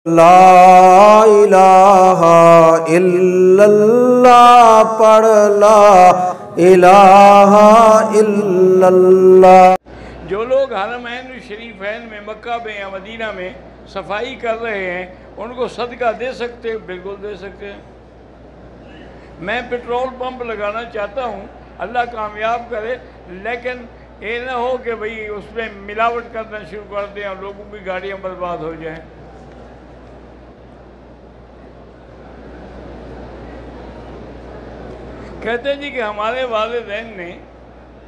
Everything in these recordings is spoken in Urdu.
لا الہ الا اللہ پڑھ لا الہ الا اللہ۔ جو لوگ حرمین شریفین میں مکہ میں یا مدینہ میں صفائی کر رہے ہیں ان کو صدقہ دے سکتے ہیں، بالکل دے سکتے ہیں۔ میں پیٹرول پمپ لگانا چاہتا ہوں، اللہ کامیاب کرے، لیکن یہ نہ ہو کہ بھئی اس میں ملاوٹ کرنا شروع کر دیں اور لوگوں کی گاڑیاں برباد ہو جائیں۔ کہتے ہیں جی کہ ہمارے والدین نے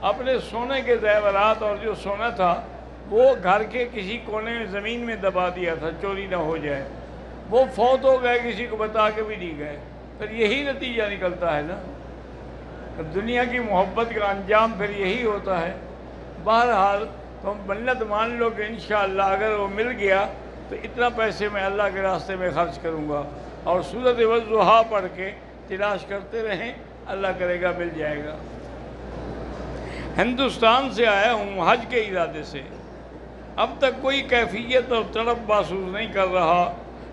اپنے سونے کے زیورات اور جو سونا تھا وہ گھر کے کسی کونے میں زمین میں دبا دیا تھا چوری نہ ہو جائے۔ وہ فوت ہو گئے، کسی کو بتا کے بھی نہیں گئے، پھر یہی نتیجہ نکلتا ہے نا، دنیا کی محبت کا انجام پھر یہی ہوتا ہے۔ بہرحال تم منت مان لو کہ انشاءاللہ اگر وہ مل گیا تو اتنا پیسے میں اللہ کے راستے میں خرچ کروں گا، اور سورۃ والضحیٰ پڑھ کے تلاش کرتے رہیں، اللہ کرے گا مل جائے گا۔ ہندوستان سے آیا ہوں حج کے ارادے سے، اب تک کوئی کیفیت اور طلب محسوس نہیں کر رہا،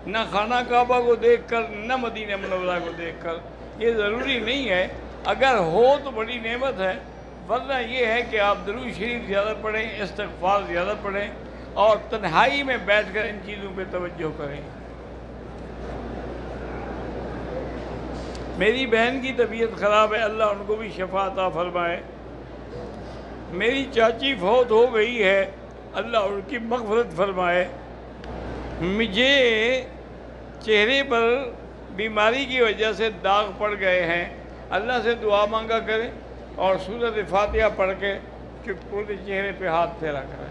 نہ خانہ کعبہ کو دیکھ کر نہ مدینہ منورہ کو دیکھ کر۔ یہ ضروری نہیں ہے، اگر ہو تو بڑی نعمت ہے، ورنہ یہ ہے کہ آپ درود شریف زیادہ پڑھیں، استغفار زیادہ پڑھیں اور تنہائی میں بیٹھ کر ان چیزوں پہ توجہ کریں۔ میری بہن کی طبیعت خراب ہے، اللہ ان کو بھی شفا عطا فرمائے۔ میری چاچی فوت ہو گئی ہے، اللہ ان کی مغفرت فرمائے۔ مجھے چہرے پر بیماری کی وجہ سے داغ پڑ گئے ہیں، اللہ سے دعا مانگا کریں اور سورۃ فاتحہ پڑھ کے پورے چہرے پہ ہاتھ پھیرا کریں۔